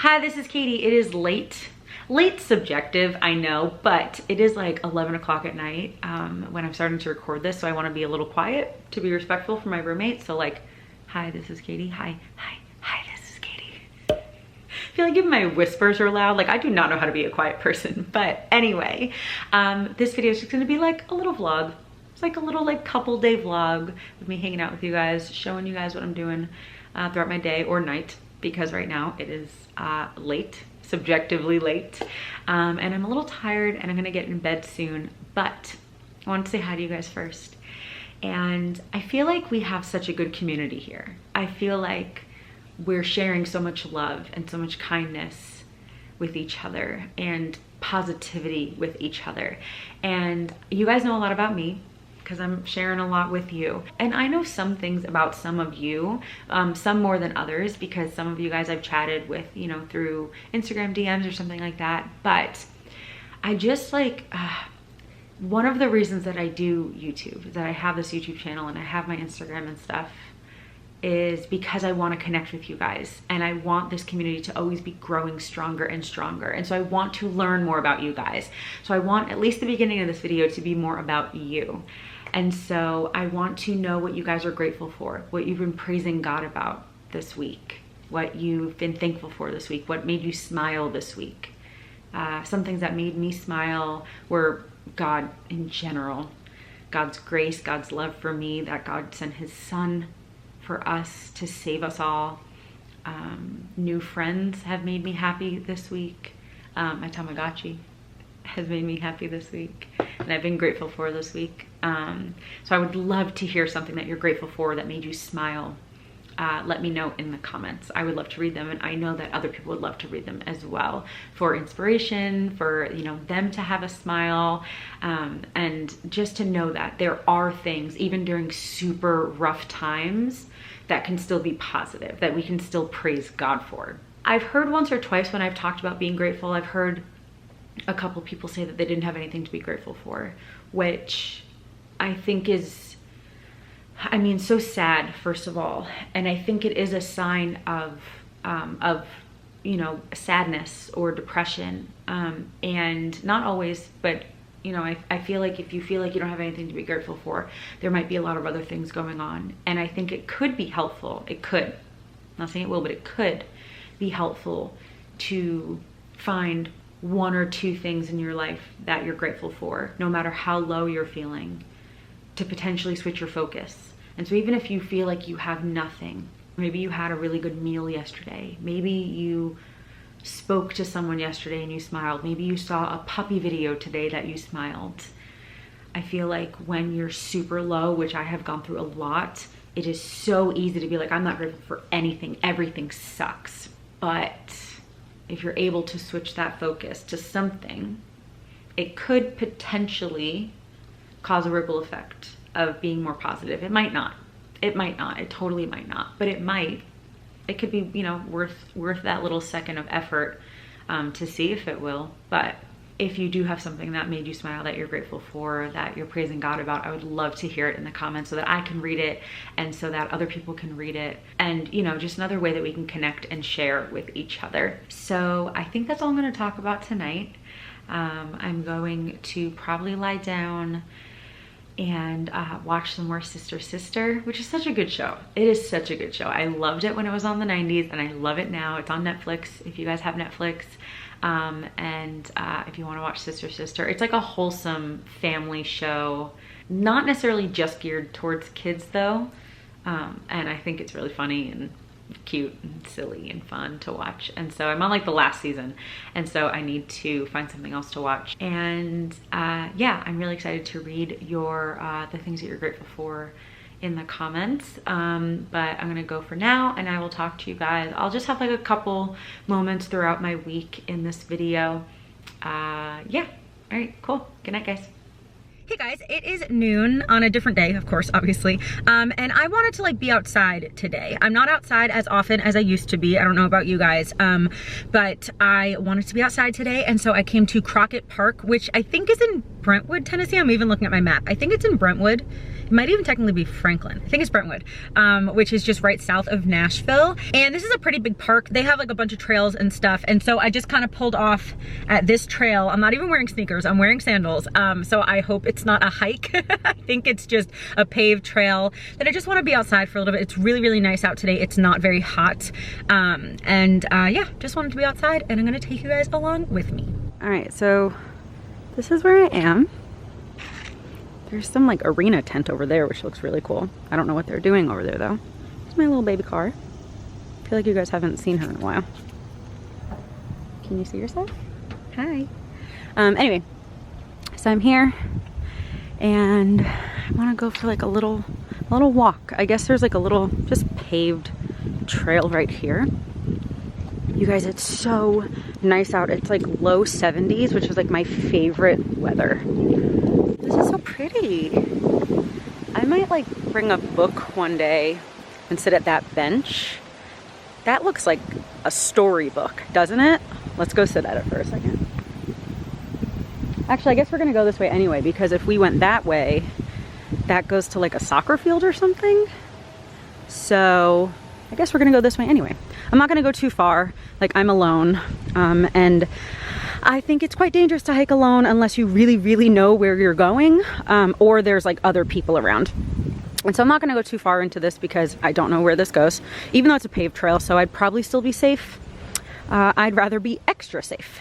Hi, this is Katie. It is late. Late subjective, I know, but it is like 11 o'clock at night when I'm starting to record this, so I want to be a little quiet to be respectful for my roommate. So like, hi, this is Katie. Hi, this is Katie. I feel like even my whispers are loud. Like, I do not know how to be a quiet person. But anyway, this video is just going to be like a little vlog. It's like a little like couple day vlog with me hanging out with you guys, showing you guys what I'm doing throughout my day or night, because right now it is late, subjectively late, and I'm a little tired and I'm gonna get in bed soon, but I want to say hi to you guys first. And I feel like we have such a good community here. I feel like we're sharing so much love and so much kindness with each other and positivity with each other. And you guys know a lot about me, because I'm sharing a lot with you. And I know some things about some of you, some more than others, because some of you guys I've chatted with, you know, through Instagram DMs or something like that. But I just like, one of the reasons that I do YouTube, that I have this YouTube channel and I have my Instagram and stuff, is because I want to connect with you guys, and I want this community to always be growing stronger and stronger. And so I want to learn more about you guys. So I want at least the beginning of this video to be more about you. And so I want to know what you guys are grateful for, what you've been praising God about this week, what you've been thankful for this week, what made you smile this week. Some things that made me smile were God in general, God's grace, God's love for me, that God sent his son for us to save us all. New friends have made me happy this week. My Tamagotchi has made me happy this week, and I've been grateful for this week. So I would love to hear something that you're grateful for that made you smile. Let me know in the comments. I would love to read them, and I know that other people would love to read them as well, for inspiration, for, you know, them to have a smile, and just to know that there are things, even during super rough times, that can still be positive, that we can still praise God for. I've heard once or twice when I've talked about being grateful, I've heard a couple people say that they didn't have anything to be grateful for, which I think is, I mean, so sad, first of all. And I think it is a sign of you know, sadness or depression. And not always, but, you know, I feel like if you feel like you don't have anything to be grateful for, there might be a lot of other things going on. And I think it could be helpful. It could, I'm not saying it will, but it could be helpful to find one or two things in your life that you're grateful for, no matter how low you're feeling, to potentially switch your focus. And so even if you feel like you have nothing, maybe you had a really good meal yesterday, maybe you spoke to someone yesterday and you smiled, maybe you saw a puppy video today that you smiled. I feel like when you're super low, which I have gone through a lot, it is so easy to be like, I'm not grateful for anything, everything sucks. But if you're able to switch that focus to something, it could potentially cause a ripple effect of being more positive. It might not. It might not. It totally might not. But it might. It could be, you know, worth that little second of effort to see if it will. But if you do have something that made you smile, that you're grateful for, that you're praising God about, I would love to hear it in the comments so that I can read it and so that other people can read it. And, you know, just another way that we can connect and share with each other. So I think that's all I'm going to talk about tonight. I'm going to probably lie down and watch some more Sister, which is such a good show. It is such a good show. I loved it when it was on the 90s, and I love it now. It's on Netflix, if you guys have Netflix. And if you want to watch Sister, it's like a wholesome family show, not necessarily just geared towards kids though. And I think it's really funny and cute and silly and fun to watch. And so I'm on like the last season, and so I need to find something else to watch. And yeah, I'm really excited to read your the things that you're grateful for in the comments. But I'm gonna go for now, and I will talk to you guys. I'll just have like a couple moments throughout my week in this video. Yeah, all right, cool. Good night, guys. Hey guys, it is noon on a different day, of course, obviously. And I wanted to like be outside today. I'm not outside as often as I used to be. I don't know about you guys, but I wanted to be outside today. And so I came to Crockett Park, which I think is in Brentwood, Tennessee. I'm even looking at my map. I think it's in Brentwood. It might even technically be Franklin. I think it's Brentwood, which is just right south of Nashville. And this is a pretty big park. They have like a bunch of trails and stuff. And so I just kind of pulled off at this trail. I'm not even wearing sneakers, I'm wearing sandals. So I hope it's not a hike. I think it's just a paved trail that I just want to be outside for a little bit. It's really, really nice out today. It's not very hot. Yeah, just wanted to be outside, and I'm gonna take you guys along with me. All right, so this is where I am. There's some like arena tent over there, which looks really cool. I don't know what they're doing over there though. It's my little baby car. I feel like you guys haven't seen her in a while. Can you see yourself? Hi. Anyway, so I'm here and I want to go for like a little walk. I guess there's like a little just paved trail right here. You guys, it's so nice out. It's like low 70s, which is like my favorite weather. This is so pretty. I might like bring a book one day and sit at that bench. That looks like a storybook, doesn't it? Let's go sit at it for a second. Actually, I guess we're gonna go this way anyway, because if we went that way, that goes to like a soccer field or something. So I guess we're gonna go this way anyway. I'm not gonna go too far, like I'm alone, and I think it's quite dangerous to hike alone unless you really, really know where you're going, or there's like other people around. And so I'm not gonna go too far into this because I don't know where this goes, even though it's a paved trail, so I'd probably still be safe. I'd rather be extra safe.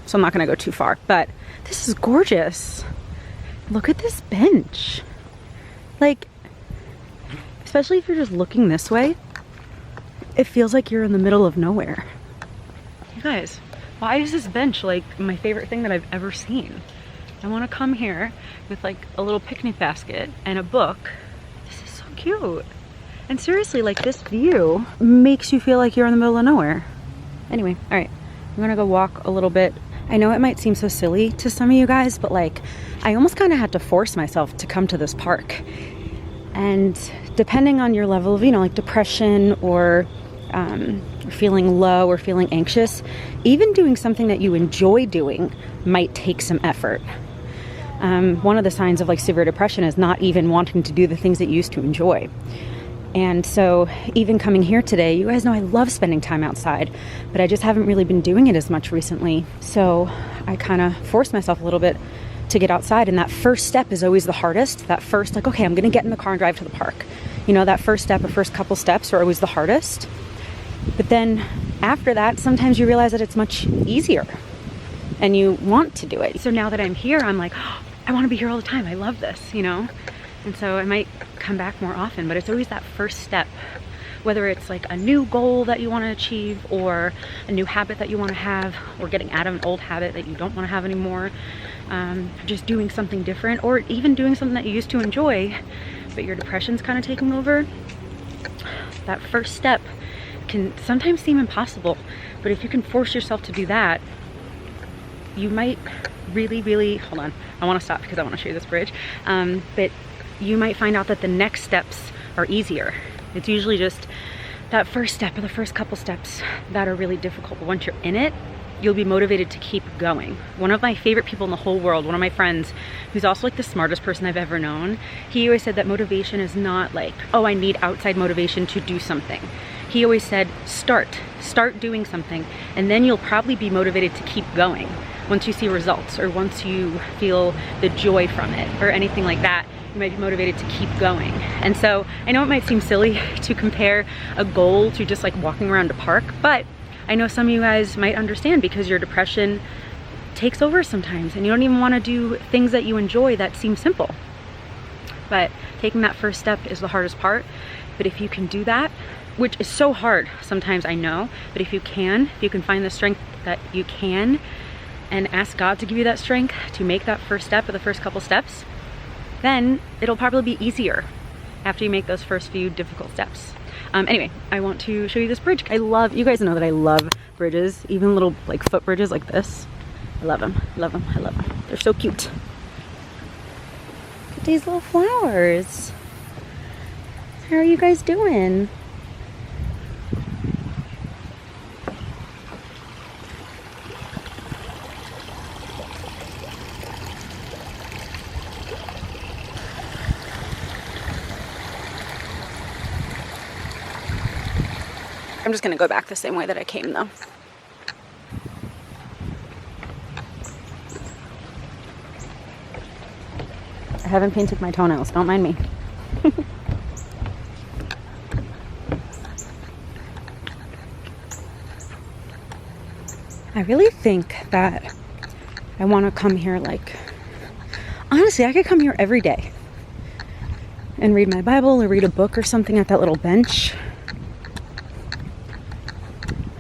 So I'm not gonna go too far, but this is gorgeous. Look at this bench. Like, especially if you're just looking this way, it feels like you're in the middle of nowhere. You guys, why is this bench like my favorite thing that I've ever seen? I want to come here with like a little picnic basket and a book. This is so cute. And seriously, like this view makes you feel like you're in the middle of nowhere. Anyway, all right, I'm gonna go walk a little bit. I know it might seem so silly to some of you guys, but like I almost kind of had to force myself to come to this park. And depending on your level of, you know, like depression or feeling low or feeling anxious, even doing something that you enjoy doing might take some effort. One of the signs of like severe depression is not even wanting to do the things that you used to enjoy. And so even coming here today, you guys know I love spending time outside, but I just haven't really been doing it as much recently. So I kind of forced myself a little bit to get outside, and that first step is always the hardest. That first, like, okay, I'm gonna get in the car and drive to the park. You know, that first step or first couple steps are always the hardest. But then after that, sometimes you realize that it's much easier and you want to do it. So now that I'm here, I'm like, oh, I want to be here all the time. I love this, you know? And so I might come back more often, but it's always that first step, whether it's like a new goal that you want to achieve or a new habit that you want to have, or getting out of an old habit that you don't want to have anymore, just doing something different, or even doing something that you used to enjoy, but your depression's kind of taking over. That first step can sometimes seem impossible, but if you can force yourself to do that, you might really, really, hold on, I want to stop because I want to show you this bridge, but you might find out that the next steps are easier. It's usually just that first step or the first couple steps that are really difficult, but once you're in it, you'll be motivated to keep going. One of my favorite people in the whole world, one of my friends, who's also like the smartest person I've ever known, he always said that motivation is not like, oh, I need outside motivation to do something. He always said, start doing something, and then you'll probably be motivated to keep going once you see results, or once you feel the joy from it, or anything like that. You might be motivated to keep going. And so I know it might seem silly to compare a goal to just like walking around a park, but I know some of you guys might understand, because your depression takes over sometimes and you don't even want to do things that you enjoy that seem simple. But taking that first step is the hardest part. But if you can do that, which is so hard sometimes, I know, but if you can find the strength that you can and ask God to give you that strength to make that first step or the first couple steps, then it'll probably be easier after you make those first few difficult steps. Anyway, I want to show you this bridge. You guys know that I love bridges, even little like foot bridges like this. I love them, I love them, I love them. They're so cute. Look at these little flowers. How are you guys doing? I'm just gonna go back the same way that I came though. I haven't painted my toenails, don't mind me. I really think that I want to come here, like, honestly, I could come here every day and read my Bible or read a book or something at that little bench.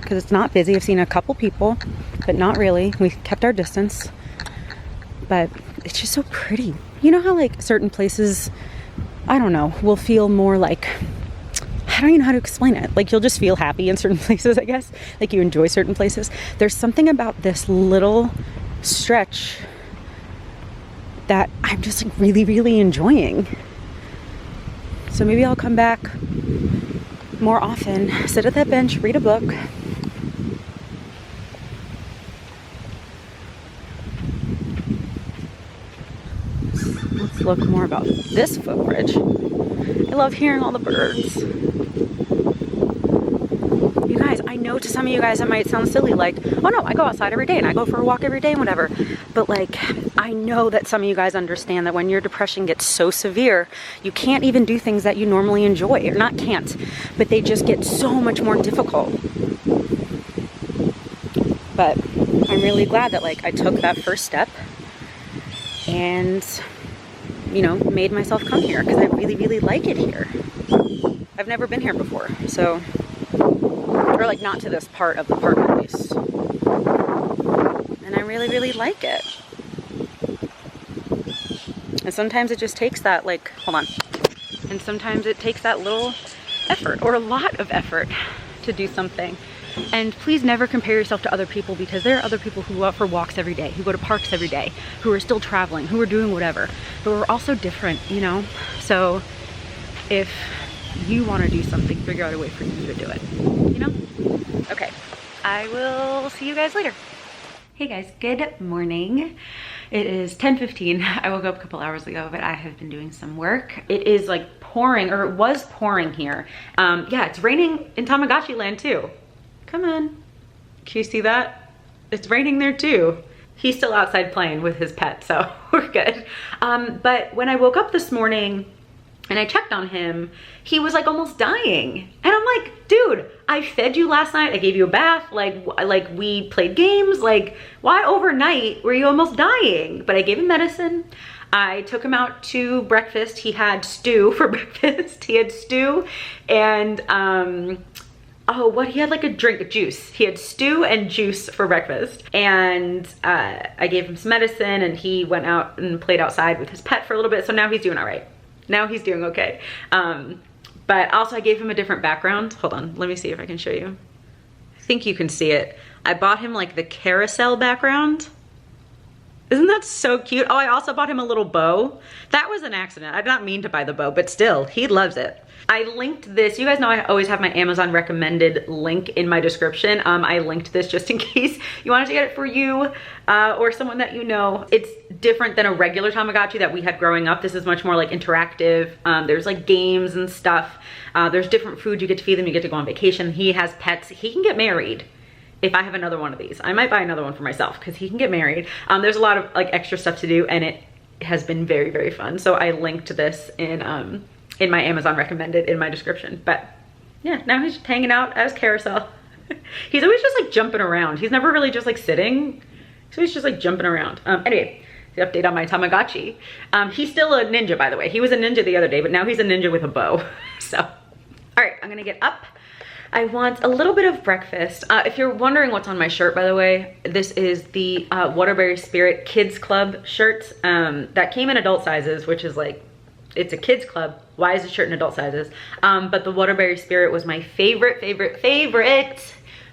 Because it's not busy. I've seen a couple people, but not really. We kept our distance. But it's just so pretty. You know how like certain places, I don't know, will feel more like, I don't even know how to explain it. Like you'll just feel happy in certain places, I guess. Like you enjoy certain places. There's something about this little stretch that I'm just like really, really enjoying. So maybe I'll come back more often, sit at that bench, read a book. Let's look more about this footbridge. I love hearing all the birds. You guys, I know to some of you guys that might sound silly, like, oh no, I go outside every day and I go for a walk every day and whatever. But like, I know that some of you guys understand that when your depression gets so severe, you can't even do things that you normally enjoy, or not can't, but they just get so much more difficult. But I'm really glad that like I took that first step and, you know, made myself come here because I really, really like it here. I've never been here before, so, or like not to this part of the park at least. And I really, really like it. And sometimes it just takes that, like, hold on. And sometimes it takes that little effort or a lot of effort to do something. And please never compare yourself to other people, because there are other people who go out for walks every day, who go to parks every day, who are still traveling, who are doing whatever. But we're also different, you know? So if you want to do something, figure out a way for you to do it, you know? Okay, I will see you guys later. Hey guys, good morning. It is 10:15. I woke up a couple hours ago, but I have been doing some work. It is like pouring, or it was pouring here. Yeah, it's raining in Tamagotchi land too. Come on, can you see that? It's raining there too. He's still outside playing with his pet, so we're good. But when I woke up this morning and I checked on him, he was like almost dying. And I'm like, dude, I fed you last night, I gave you a bath, like we played games, like why overnight were you almost dying? But I gave him medicine. I took him out to breakfast. He had stew for breakfast. He had stew and, he had like a drink, a juice. He had stew and juice for breakfast. And I gave him some medicine and he went out and played outside with his pet for a little bit. So now he's doing all right. Now he's doing okay. But also I gave him a different background. Hold on, let me see if I can show you. I think you can see it. I bought him like the carousel background. Isn't that so cute? Oh, I also bought him a little bow. That was an accident. I did not mean to buy the bow, but still, he loves it. I linked this. You guys know I always have my Amazon recommended link in my description. I linked this just in case you wanted to get it for you or someone that you know. It's different than a regular Tamagotchi that we had growing up. This is much more like interactive. There's like games and stuff. There's different food you get to feed them. You get to go on vacation. He has pets. He can get married. If I have another one of these, I might buy another one for myself because he can get married. There's a lot of like extra stuff to do and it has been very, very fun. So I linked this in my Amazon recommended in my description. But yeah, now he's just hanging out as carousel. He's always just like jumping around. He's never really just like sitting. So he's just like jumping around. Anyway, the update on my Tamagotchi. He's still a ninja, by the way. He was a ninja the other day, but now he's a ninja with a bow. So, all right, I'm gonna get up. I want a little bit of breakfast. If you're wondering what's on my shirt, by the way, this is the Waterbury Spirit Kids Club shirt that came in adult sizes, which is like, it's a kids club. Why is the shirt in adult sizes? But the Waterbury Spirit was my favorite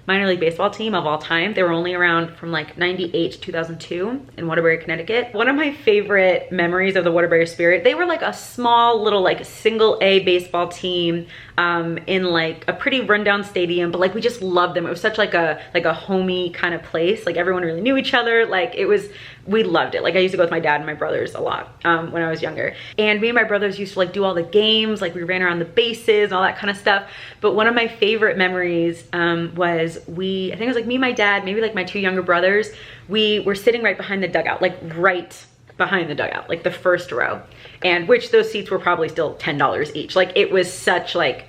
minor league baseball team of all time. They were only around from like 98 to 2002 in Waterbury, Connecticut. One of my favorite memories of the Waterbury Spirit, they were like a small little like single A baseball team in like a pretty rundown stadium, but like we just loved them. It was such like a homey kind of place. Like everyone really knew each other. Like it was we loved it. Like I used to go with my dad and my brothers a lot when I was younger. And me and my brothers used to like do all the games, like we ran around the bases and all that kind of stuff. But one of my favorite memories was I think it was like me, my dad, maybe like my 2 younger brothers. We were sitting right behind the dugout, like right behind the dugout, like the first row. And which those seats were probably still $10 each. Like it was such like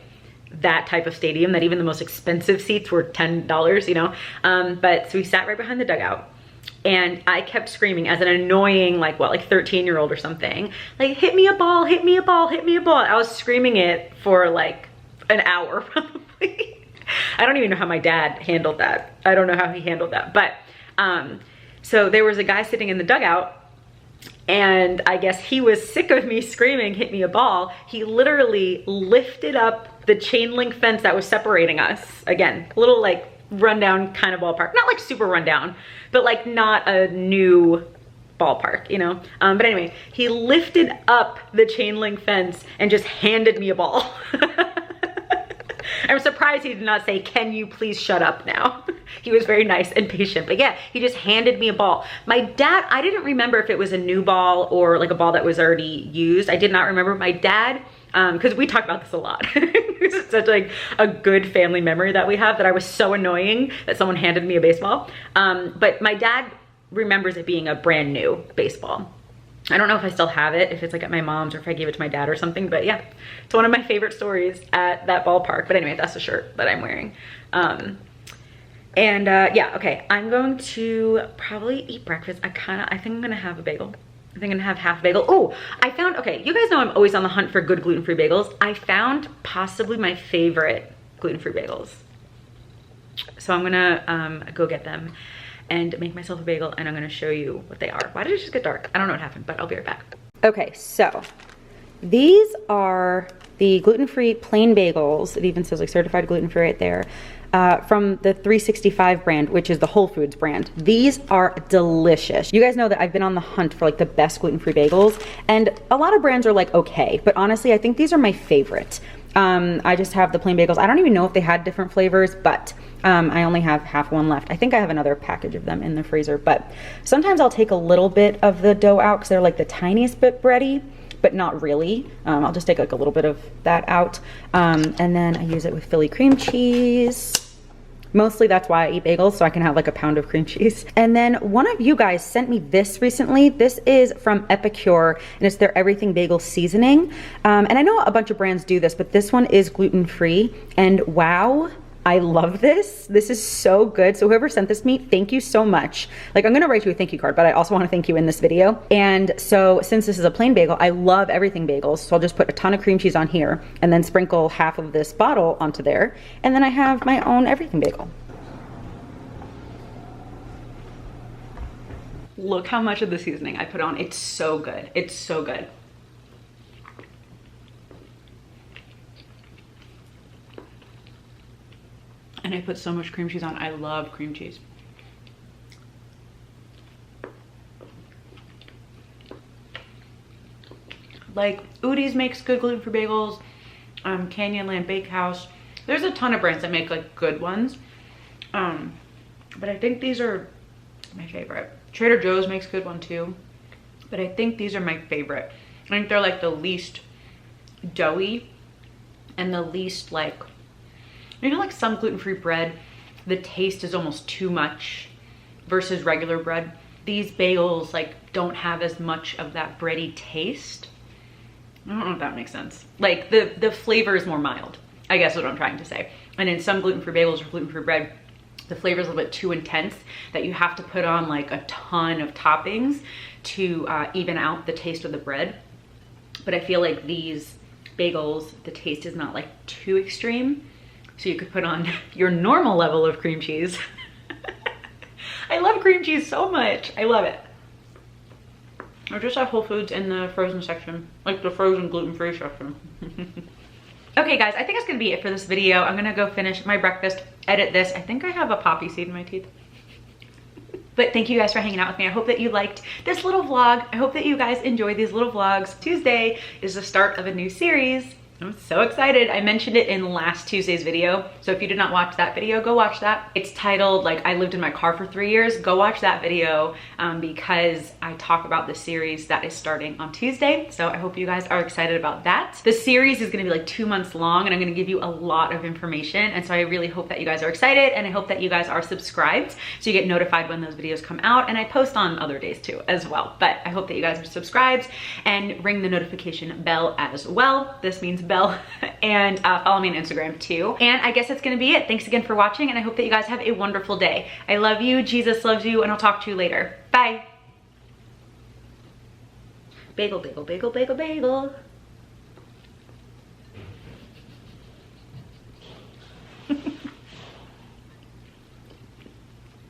that type of stadium that even the most expensive seats were $10, you know? But so we sat right behind the dugout. And I kept screaming as an annoying, like 13-year-old or something, like, hit me a ball, hit me a ball, hit me a ball. I was screaming it for like an hour probably. I don't even know how my dad handled that. I don't know how he handled that. But so there was a guy sitting in the dugout, and I guess he was sick of me screaming, hit me a ball. He literally lifted up the chain link fence that was separating us. Again, a little like rundown kind of ballpark. Not like super rundown, but like not a new ballpark, you know? But anyway, he lifted up the chain link fence and just handed me a ball. I'm surprised he did not say, can you please shut up now? He was very nice and patient, but yeah, he just handed me a ball. My dad, I didn't remember if it was a new ball or like a ball that was already used. I did not remember. My dad, because we talk about this a lot. This is such like a good family memory that we have, that I was so annoying that someone handed me a baseball. But my dad remembers it being a brand new baseball. I don't know if I still have it, if it's like at my mom's or if I gave it to my dad or something, but yeah, it's one of my favorite stories at that ballpark. But anyway, that's the shirt that I'm wearing. Yeah, okay, I'm going to probably eat breakfast. I think I'm gonna have a bagel. I think I'm gonna have half a bagel. Oh, I found, okay, you guys know I'm always on the hunt for good gluten-free bagels. I found possibly my favorite gluten-free bagels. So I'm gonna go get them and make myself a bagel, and I'm gonna show you what they are. Why did it just get dark? I don't know what happened, but I'll be right back. Okay, so these are the gluten-free plain bagels. It even says like certified gluten-free right there. From the 365 brand, which is the Whole Foods brand. These are delicious. You guys know that I've been on the hunt for like the best gluten-free bagels, and a lot of brands are like okay, but honestly, I think these are my favorite. I just have the plain bagels. I don't even know if they had different flavors, but I only have half one left. I think I have another package of them in the freezer, but sometimes I'll take a little bit of the dough out because they're like the tiniest bit bready, but not really. I'll just take like a little bit of that out. And then I use it with Philly cream cheese. Mostly that's why I eat bagels, so I can have like a pound of cream cheese. And then one of you guys sent me this recently. This is from Epicure, and it's their everything bagel seasoning. And I know a bunch of brands do this, but this one is gluten-free, and wow, I love this. This is so good. So whoever sent this to me, thank you so much. Like, I'm gonna write you a thank you card, but I also wanna thank you in this video. And so since this is a plain bagel, I love everything bagels. So I'll just put a ton of cream cheese on here and then sprinkle half of this bottle onto there. And then I have my own everything bagel. Look how much of the seasoning I put on. It's so good. It's so good. And I put so much cream cheese on. I love cream cheese. Like, Udi's makes good gluten-free bagels. Canyonland Bakehouse. There's a ton of brands that make like good ones. But I think these are my favorite. Trader Joe's makes a good one too. But I think these are my favorite. I think they're like the least doughy and the least like, you know, like some gluten-free bread, the taste is almost too much versus regular bread. These bagels like don't have as much of that bready taste. I don't know if that makes sense. Like the flavor is more mild, I guess is what I'm trying to say. And in some gluten-free bagels or gluten-free bread, the flavor is a little bit too intense that you have to put on like a ton of toppings to even out the taste of the bread. But I feel like these bagels, the taste is not like too extreme. So you could put on your normal level of cream cheese. I love cream cheese so much. I love it. Or just at Whole Foods in the frozen section, like the frozen gluten-free section. Okay guys, I think that's gonna be it for this video. I'm gonna go finish my breakfast, edit this. I think I have a poppy seed in my teeth. But thank you guys for hanging out with me. I hope that you liked this little vlog. I hope that you guys enjoy these little vlogs. Tuesday is the start of a new series. I'm so excited. I mentioned it in last Tuesday's video. So if you did not watch that video, go watch that. It's titled, like, I lived in my car for 3 years. Go watch that video because I talk about the series that is starting on Tuesday. So I hope you guys are excited about that. The series is gonna be like 2 months long, and I'm gonna give you a lot of information. And so I really hope that you guys are excited, and I hope that you guys are subscribed so you get notified when those videos come out. And I post on other days too as well. But I hope that you guys are subscribed and ring the notification bell as well. This means bell. And follow me on Instagram too. And I guess that's gonna be it. Thanks again for watching, and I hope that you guys have a wonderful day. I love you, Jesus loves you, and I'll talk to you later. Bye. Bagel, bagel, bagel, bagel, bagel.